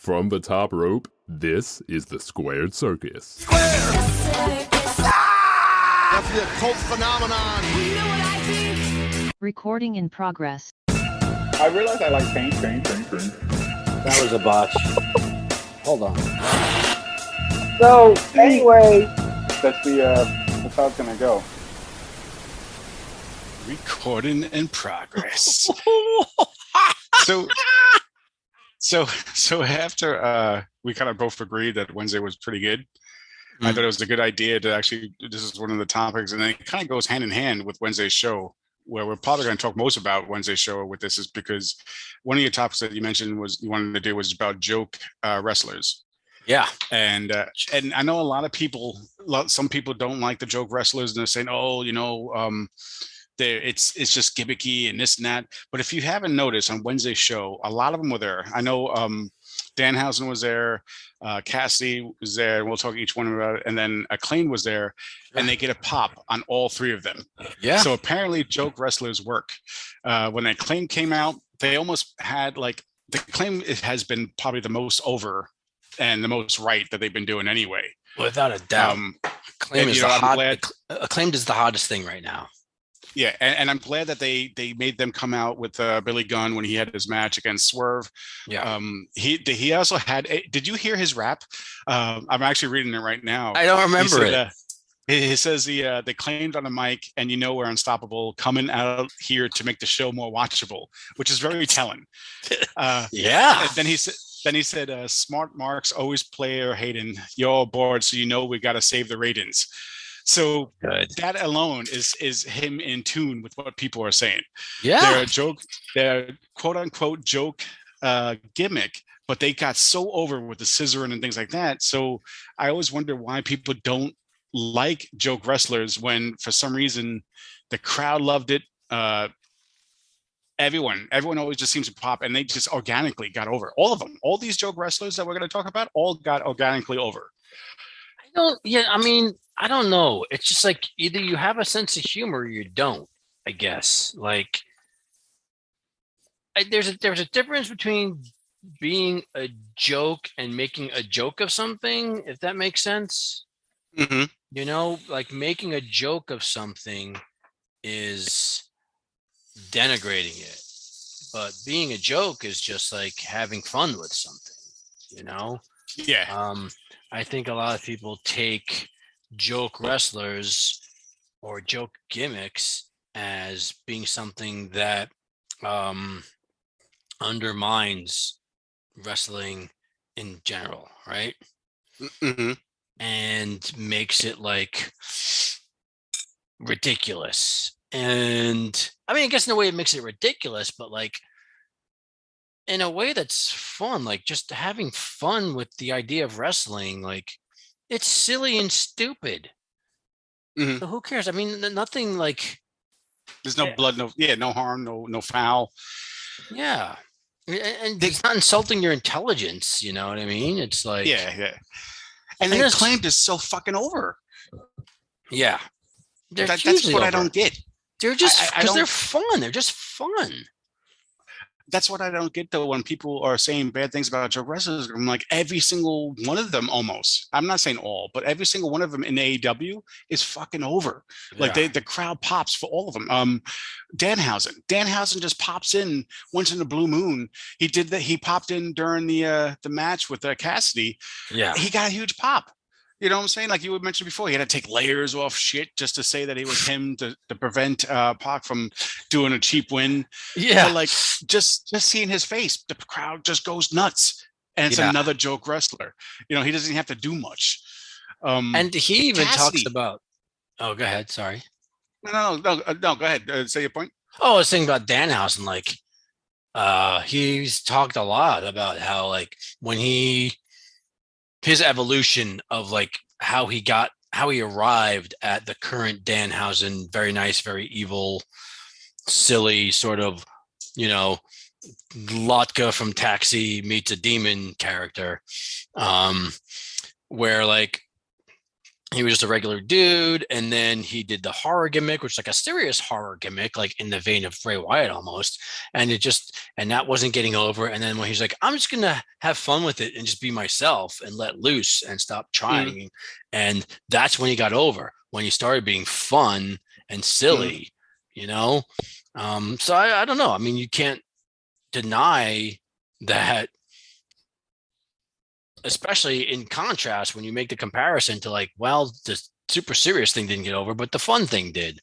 From the top rope, this is the Squared Circus. Square! Ah! That's the cult phenomenon. You know what I think? Recording in progress. I realize I like paint. That was a botch. Hold on. So, anyway, that's how it's going to go. Recording in progress. So after we kind of both agreed that Wednesday was pretty good, I thought it was a good idea to actually, this is one of the topics, and then it kind of goes hand in hand with Wednesday's show, where we're probably going to talk most about Wednesday's show with this, is because one of your topics that you mentioned you wanted to do was about joke wrestlers. Yeah. And I know a lot of people, some people don't like the joke wrestlers, and they're saying, it's just gimmicky and this and that. But if you haven't noticed, on Wednesday's show, a lot of them were there. I know Danhausen was there, Cassidy was there, and we'll talk each one about it. And then Acclaim was there, and they get a pop on all three of them. Yeah. So apparently joke wrestlers work. When Acclaim came out, they almost had the Acclaim has been probably the most over and the most right that they've been doing anyway. Without a doubt. Acclaimed is the hottest thing right now. Yeah, and I'm glad that they made them come out with Billy Gunn when he had his match against Swerve. Yeah. He also had. Did you hear his rap? I'm actually reading it right now. I don't remember it. He says they claimed on the mic, and we're unstoppable, coming out here to make the show more watchable, which is very telling. Yeah. And then he said, smart marks always play or hating. You're all bored, so we got to save the ratings. So good. That alone is him in tune with what people are saying. Yeah. They're quote unquote joke gimmick, but they got so over with the scissoring and things like that. So I always wonder why people don't like joke wrestlers when for some reason the crowd loved it. Everyone always just seems to pop, and they just organically got over. All of them, all these joke wrestlers that we're going to talk about, all got organically over. I don't know. It's just like either you have a sense of humor or you don't, I guess. There's a difference between being a joke and making a joke of something, if that makes sense. Mm-hmm. Making a joke of something is denigrating it. But being a joke is just like having fun with something, Yeah. I think a lot of people take joke wrestlers or joke gimmicks as being something that undermines wrestling in general, right? Mm-hmm. And makes it ridiculous. And I guess in a way it makes it ridiculous, but in a way that's fun, just having fun with the idea of wrestling, it's silly and stupid. Mm-hmm. So who cares? Nothing there's no blood, no harm, no foul. Yeah. And it's not insulting your intelligence, you know what I mean? It's yeah. And the Acclaimed is so fucking over. Yeah. That's what I don't get. They're just because they're fun. They're just fun. That's what I don't get, though, when people are saying bad things about joke wrestlers. I'm like, every single one of them almost. I'm not saying all, but every single one of them in AEW is fucking over. Yeah. The crowd pops for all of them. Danhausen just pops in once in a blue moon. He did that. He popped in during the match with Cassidy. Yeah. He got a huge pop. You know what I'm saying? Like you had mentioned before, he had to take layers off shit just to say that he was him to prevent Pac from doing a cheap win. Yeah. But just seeing his face, the crowd just goes nuts. And it's another joke wrestler. He doesn't even have to do much. And he even Cassidy talks about. Oh, go ahead. Sorry. No. Go ahead. Say your point. Oh, I was thinking about Danhausen. He's talked a lot about how when his evolution of how he arrived at the current Danhausen, very nice, very evil, silly sort of, Lotka from Taxi meets a demon character, where he was just a regular dude, and then he did the horror gimmick, which is like a serious horror gimmick, like in the vein of Bray Wyatt almost. And that wasn't getting over. And then when he's like, I'm just gonna have fun with it and just be myself and let loose and stop trying. And that's when he got over, when he started being fun and silly, you know. So I don't know. I mean, you can't deny that, especially in contrast when you make the comparison to like, well, the super serious thing didn't get over, but the fun thing did.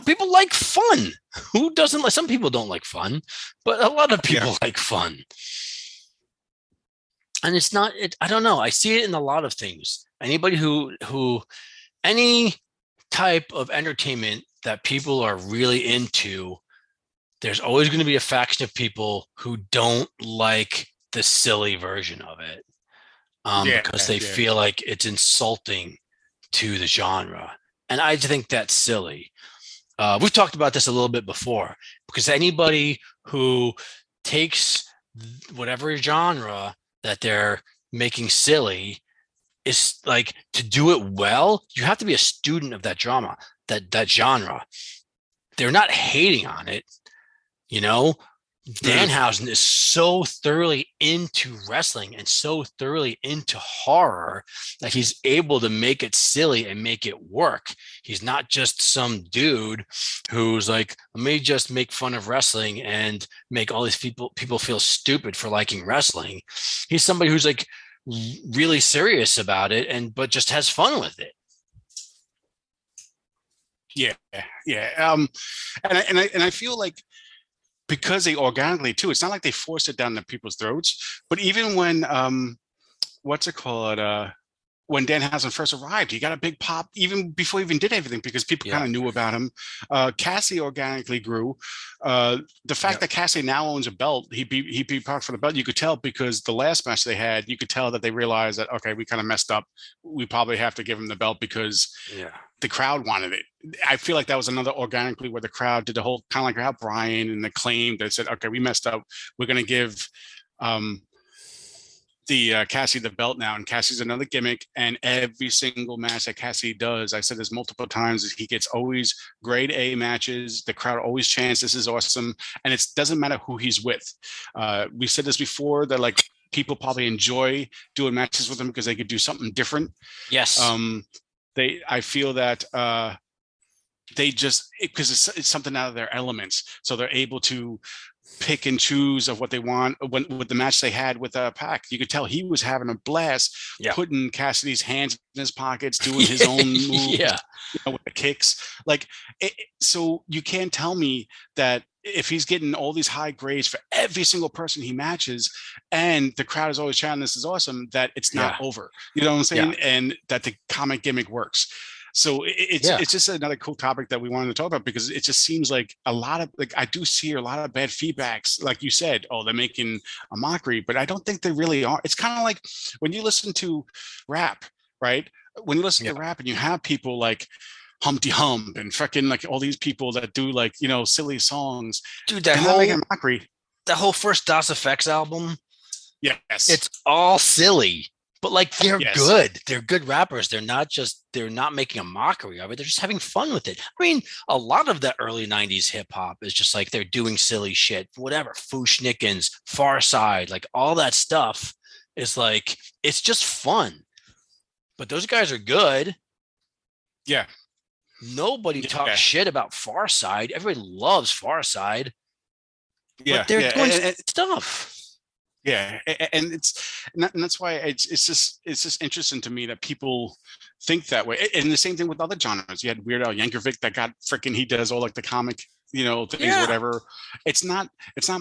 People like fun. Who doesn't like, some people don't like fun, but a lot of people like fun. And it's not, I don't know. I see it in a lot of things. Anybody any type of entertainment that people are really into, there's always going to be a faction of people who don't like the silly version of it. Because they feel like it's insulting to the genre. And I think that's silly. We've talked about this a little bit before, because anybody who takes whatever genre that they're making silly is like, to do it well, you have to be a student of that drama, that genre. They're not hating on it, you know. Danhausen is so thoroughly into wrestling and so thoroughly into horror that he's able to make it silly and make it work. He's not just some dude who's like, let me just make fun of wrestling and make all these people feel stupid for liking wrestling. He's somebody who's like really serious about it, but just has fun with it. Yeah. And I feel like, because they organically too, it's not like they forced it down the people's throats. But even when when Danhausen first arrived, he got a big pop even before he even did everything, because people kind of knew about him. Cassie organically grew. The fact that Cassie now owns a belt, he beat Park for the belt, you could tell, because the last match they had, you could tell that they realized that, okay, we kind of messed up. We probably have to give him the belt because the crowd wanted it. I feel like that was another organically where the crowd did the whole kind of like how Brian and Acclaim, that said, okay, we messed up. We're going to give the Cassie the belt now, and Cassie's another gimmick. And every single match that Cassie does, I said this multiple times, is he gets always grade A matches. The crowd always chants, "This is awesome," and it doesn't matter who he's with. We said this before, that like people probably enjoy doing matches with him because they could do something different. Yes. I feel that they just, because it's something out of their elements, so they're able to pick and choose of what they want. With the match they had with Pac, you could tell he was having a blast, putting Cassidy's hands in his pockets, doing his own moves, with the kicks. Like, so you can't tell me that if he's getting all these high grades for every single person he matches, and the crowd is always chanting, "This is awesome," that it's not over. You know what I'm saying? And that the comic gimmick works. So it's just another cool topic that we wanted to talk about, because it just seems like a lot of, like, I do see a lot of bad feedbacks. Like you said, oh, they're making a mockery, but I don't think they really are. It's kind of like when you listen to rap, right? When you listen to rap and you have people like Humpty Hump and freaking like all these people that do like, you know, silly songs. Dude, that whole first Das Effects album. Yes. It's all silly. But like, they're good. They're good rappers. They're not making a mockery of it. They're just having fun with it. I mean, a lot of the early 90s hip hop is just like, they're doing silly shit, whatever. Fushnikins, Far Side, like all that stuff is like, it's just fun. But those guys are good. Yeah. Nobody talks shit about Far Side. Everybody loves Far Side. But they're doing stuff. Yeah, and that's why it's just interesting to me that people think that way. And the same thing with other genres. You had Weird Al Yankovic that got freaking, he does all like the comic, you know, things, whatever. It's not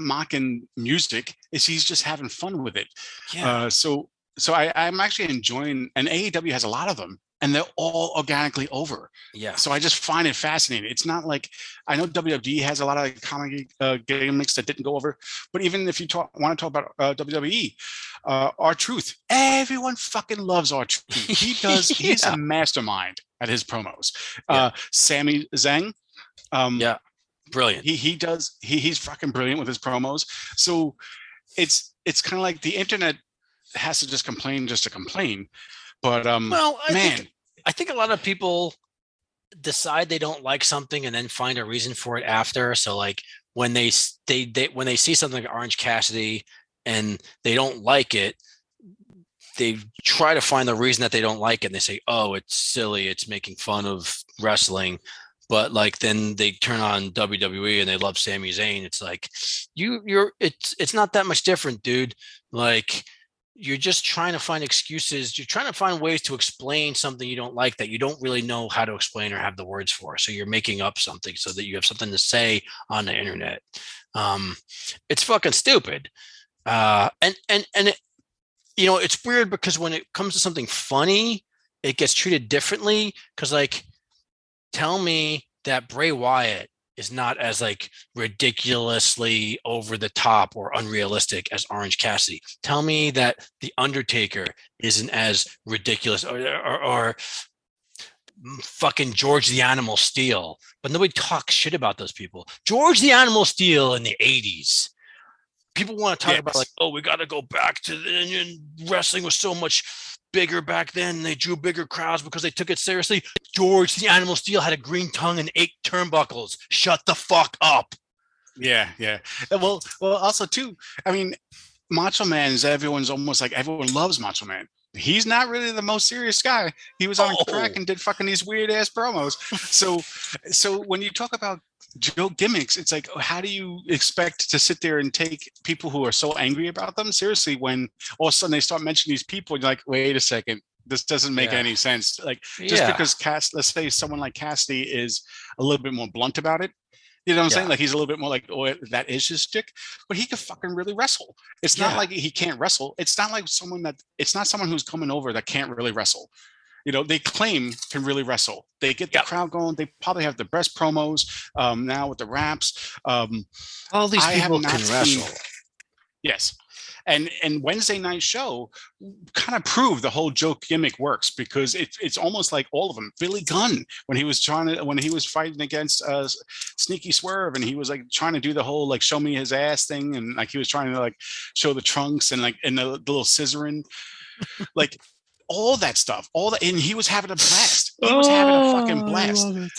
mocking music. He's just having fun with it. Yeah. So I'm actually enjoying, and AEW has a lot of them, and they're all organically over. Yeah. So I just find it fascinating. It's not like, I know WWE has a lot of comic gimmicks that didn't go over, but even if you want to talk about WWE, R-Truth, everyone fucking loves R-Truth. He does. He's a mastermind at his promos. Sami Zayn. Brilliant. He does. He's fucking brilliant with his promos. So it's kind of like the internet has to just complain just to complain. But I think I think a lot of people decide they don't like something and then find a reason for it after. So like when they when they see something like Orange Cassidy and they don't like it, they try to find the reason that they don't like it. And they say, "Oh, it's silly. It's making fun of wrestling." But like then they turn on WWE and they love Sami Zayn. It's like it's not that much different, dude. Like you're just trying to find excuses. You're trying to find ways to explain something you don't like that you don't really know how to explain or have the words for. So you're making up something so that you have something to say on the internet. It's fucking stupid. And it, it's weird because when it comes to something funny, it gets treated differently. Because like, tell me that Bray Wyatt is not as like ridiculously over the top or unrealistic as Orange Cassidy. Tell me that the Undertaker isn't as ridiculous or fucking George the Animal Steel. But nobody talks shit about those people. George the Animal Steel in the 80s. People want to talk about like, oh, we got to go back to wrestling was so much bigger back then. They drew bigger crowds because they took it seriously. George the Animal Steel had a green tongue and 8 turnbuckles. Shut the fuck up. Yeah. Well, also too, I mean, Macho Man is everyone's almost like everyone loves Macho Man. He's not really the most serious guy. He was on crack and did fucking these weird ass promos. So when you talk about Joe gimmicks, it's like, how do you expect to sit there and take people who are so angry about them seriously when all of a sudden they start mentioning these people and you're like, wait a second, this doesn't make any sense. Like just because let's say someone like Cassidy is a little bit more blunt about it. You know what I'm saying? Like he's a little bit more like, oh, that is his stick, but he could fucking really wrestle. It's not like he can't wrestle. It's not like it's not someone who's coming over that can't really wrestle. They claim can really wrestle. They get the crowd going. They probably have the best promos now with the raps. All these people can wrestle. Yes. And Wednesday night show kind of proved the whole joke gimmick works because it's almost like all of them. Billy Gunn, when he was fighting against Sneaky Swerve, and he was like trying to do the whole like show me his ass thing, and like he was trying to like show the trunks and like and the little scissoring, like all that stuff, and he was having a blast. He was having a fucking blast. I love it.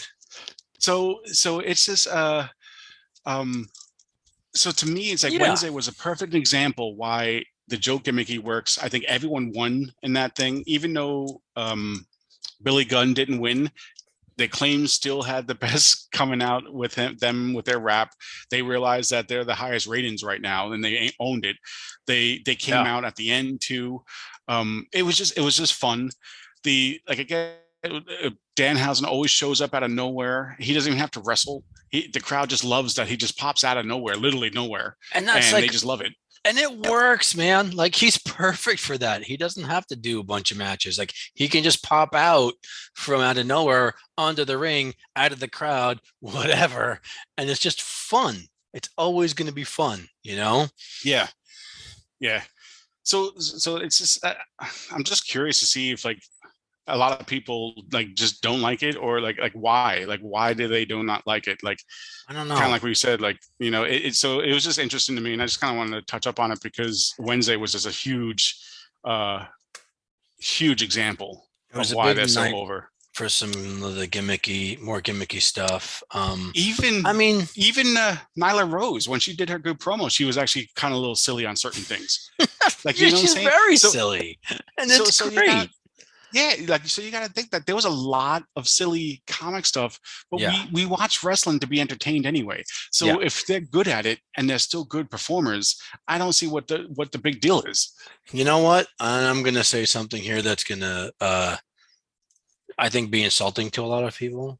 So it's just so to me, it's like Wednesday was a perfect example why the joke gimmicky works. I think everyone won in that thing, even though Billy Gunn didn't win. The claims still had the best coming out with them with their rap. They realized that they're the highest ratings right now, and they owned it. They came out at the end too. It was just fun. Danhausen always shows up out of nowhere. He doesn't even have to wrestle. The crowd just loves that he just pops out of nowhere, literally nowhere, and they just love it. And it works, man. Like he's perfect for that. He doesn't have to do a bunch of matches. Like he can just pop out from out of nowhere onto the ring, out of the crowd, whatever, and it's just fun. It's always going to be fun, Yeah. So it's just I'm just curious to see if like a lot of people like just don't like it, or like why do they do not like it? Like I don't know. Kind of like we said, like so it was just interesting to me, and I just kind of wanted to touch up on it because Wednesday was just a huge example of why they're so over. For some of the more gimmicky stuff. Even Nyla Rose, when she did her good promo, she was actually kind of a little silly on certain things. Like she's very silly, and it's great. So you got to think that there was a lot of silly comic stuff, but we watch wrestling to be entertained anyway. So if they're good at it and they're still good performers, I don't see what the big deal is. You know what? I'm going to say something here that's going to, I think, be insulting to a lot of people.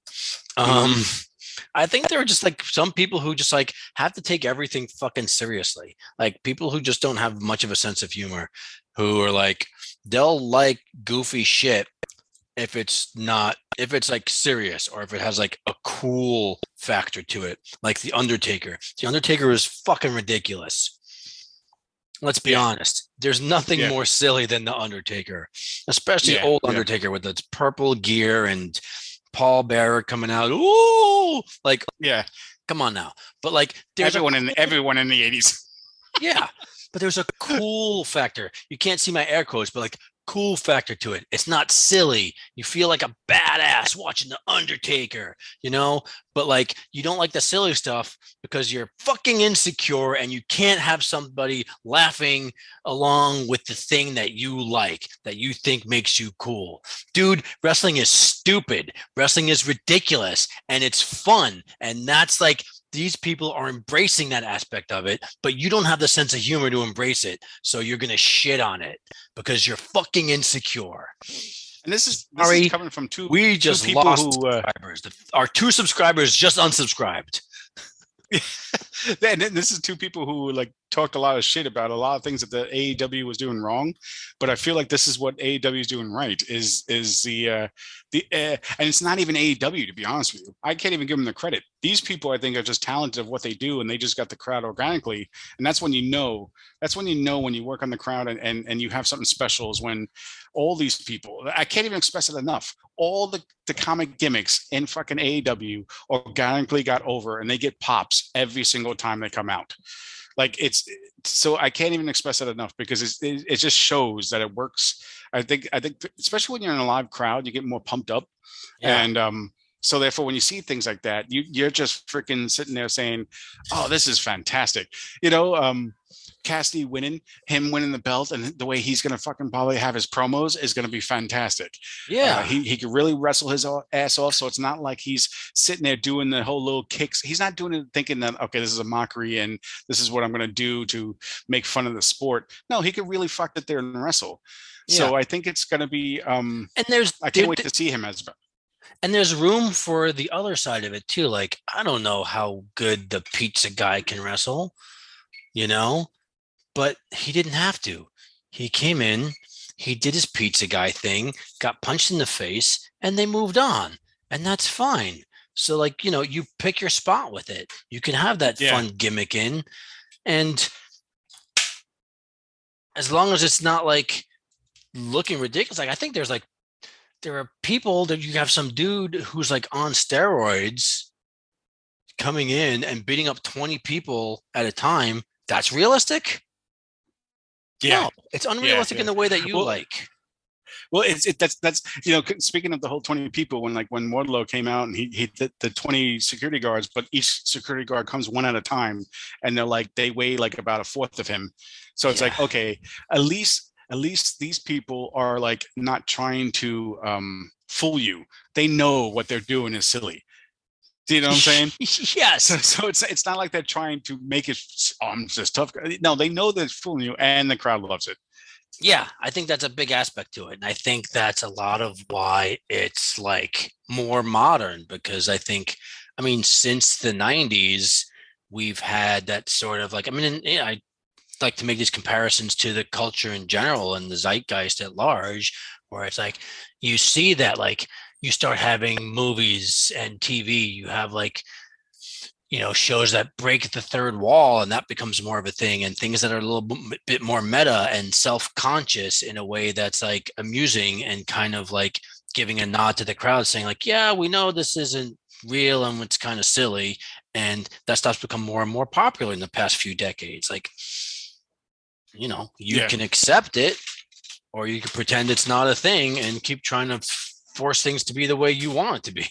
I think there are just like some people who just like have to take everything fucking seriously. Like people who just don't have much of a sense of humor, who are like, they'll like goofy shit if it's like serious, or if it has like a cool factor to it. Like the Undertaker. The Undertaker is fucking ridiculous. Let's be honest. There's nothing more silly than the Undertaker, especially old Undertaker with its purple gear and Paul Bearer coming out. Ooh, like come on now. But like there's everyone in the 80s. Yeah. But there's a cool factor. You can't see my air quotes, but like cool factor to it. It's not silly. You feel like a badass watching The Undertaker, you know, but like you don't like the silly stuff because you're fucking insecure and you can't have somebody laughing along with the thing that you like, that you think makes you cool. Dude, wrestling is stupid. Wrestling is ridiculous and it's fun. And that's like, these people are embracing that aspect of it, but you don't have the sense of humor to embrace it. So you're going to shit on it because you're fucking insecure. And this is coming from two people lost subscribers. Our 2 subscribers just unsubscribed. And this is 2 people who like talked a lot of shit about a lot of things that the AEW was doing wrong, but I feel like this is what AEW is doing right. Is the and it's not even AEW, to be honest with you. I can't even give them the credit. These people, I think, are just talented of what they do, and they just got the crowd organically. And that's when you know. That's when you know when you work on the crowd and you have something special. Is when all these people, I can't even express it enough. All the comic gimmicks in fucking AEW organically got over, and they get pops every single time they come out. Like it's so I can't even express it enough because it just shows that it works. I think especially when you're in a live crowd, you get more pumped up, and so therefore when you see things like that, you're just freaking sitting there saying, "Oh, this is fantastic," you know. Cassidy winning the belt, and the way he's going to fucking probably have his promos is going to be fantastic. Yeah. He could really wrestle his ass off. So it's not like he's sitting there doing the whole little kicks. He's not doing it thinking that, okay, this is a mockery and this is what I'm going to do to make fun of the sport. No, he could really fuck it there and wrestle. Yeah. So I think it's going to be, and I can't wait to see him as well. And there's room for the other side of it too. Like, I don't know how good the pizza guy can wrestle, you know, but he didn't have to. He came in, he did his pizza guy thing, got punched in the face, and they moved on. And that's fine. So, like, you know, you pick your spot with it. You can have that fun gimmick in. And as long as it's not like looking ridiculous, like I think there are people that you have some dude who's like on steroids coming in and beating up 20 people at a time. That's realistic? Yeah, no, it's unrealistic in the way that you like. Well, that's you know, speaking of the whole 20 people, when Wardlow came out and he did the 20 security guards, but each security guard comes one at a time, and they weigh like about a fourth of him. So it's like, okay, at least these people are like not trying to fool you. They know what they're doing is silly. Do you know what I'm saying? Yes. So it's not like they're trying to make it. Oh, I'm just tough. No, they know they're fooling you, and the crowd loves it. Yeah, I think that's a big aspect to it, and I think that's a lot of why it's like more modern. Because I mean, since the '90s, we've had that sort of like. I mean, I like to make these comparisons to the culture in general and the zeitgeist at large, where it's like you see that like. You start having movies and TV, you have like, you know, shows that break the third wall, and that becomes more of a thing, and things that are a little bit more meta and self-conscious in a way that's like amusing and kind of like giving a nod to the crowd saying like, yeah, we know this isn't real and it's kind of silly. And that stuff's become more and more popular in the past few decades. Like, you know, you can accept it or you can pretend it's not a thing and keep trying to force things to be the way you want it to be.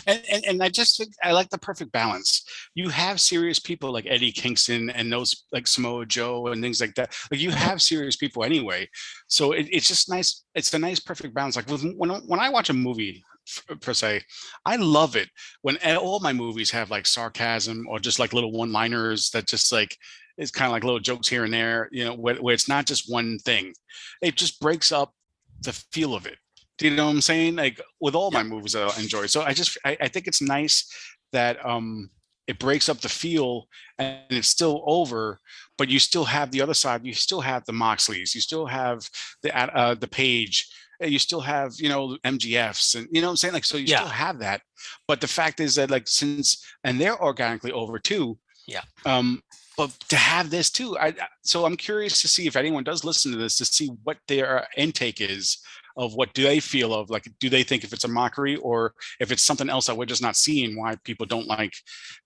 and I just think I like the perfect balance. You have serious people like Eddie Kingston and those like Samoa Joe and things like that. Like you have serious people anyway. So it's just nice. It's a nice perfect balance. Like when I watch a movie per se, I love it when all my movies have like sarcasm or just like little one-liners that just like it's kind of like little jokes here and there, you know, where it's not just one thing. It just breaks up the feel of it. Do you know what I'm saying? Like with all my movies that I enjoy. So I think it's nice that it breaks up the feel and it's still over, but you still have the other side. You still have the Moxleys. You still have the Page. You still have, you know, MGFs and, you know what I'm saying? Like, so you still have that. But the fact is that like, and they're organically over too. Yeah. But to have this too, so I'm curious to see if anyone does listen to this to see what their intake is of what do they feel of, like, do they think if it's a mockery or if it's something else that we're just not seeing, why people don't like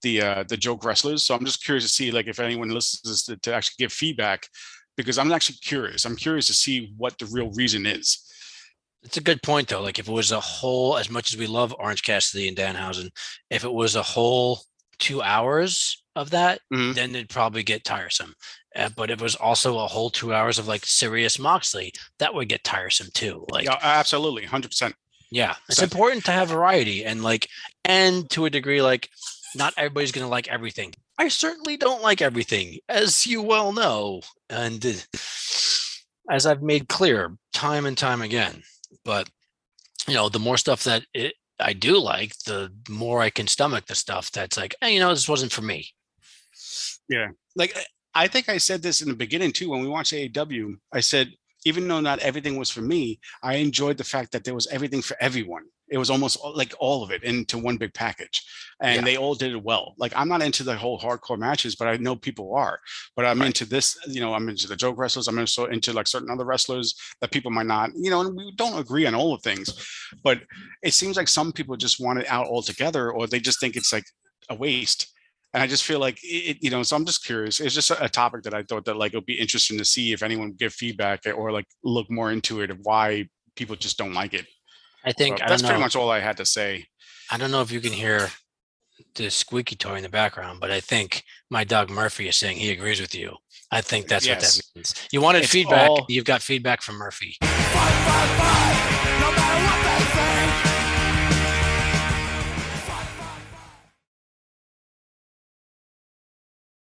the joke wrestlers. So I'm just curious to see like if anyone listens to actually give feedback because I'm actually curious. I'm curious to see what the real reason is. It's a good point though. Like if it was a whole, as much as we love Orange Cassidy and Danhausen, if it was a whole 2 hours of that, then it'd probably get tiresome. But if it was also a whole 2 hours of like serious Moxley, that would get tiresome too. Like, yeah, absolutely, 100%. Yeah, it's important to have variety and to a degree, like not everybody's going to like everything. I certainly don't like everything, as you well know, and as I've made clear time and time again. But the more stuff that I do like, the more I can stomach the stuff that's like, hey, this wasn't for me. Yeah, like I think I said this in the beginning too when we watched AEW. I said, even though not everything was for me, I enjoyed the fact that there was everything for everyone. It was almost like all of it into one big package, and they all did it well. Like I'm not into the whole hardcore matches, but I know people are. But I'm into this. I'm into the joke wrestlers. I'm also into like certain other wrestlers that people might not. And we don't agree on all of things, but it seems like some people just want it out altogether, or they just think it's like a waste. And I just feel like so I'm just curious. It's just a topic that I thought that like it would be interesting to see if anyone give feedback or like look more into it of why people just don't like it. I think that's pretty much all I had to say. I don't know if you can hear the squeaky toy in the background, but I think my dog Murphy is saying he agrees with you. I think that's what that means. You wanted feedback. You've got feedback from Murphy. Fight, fight, fight, no matter what they say.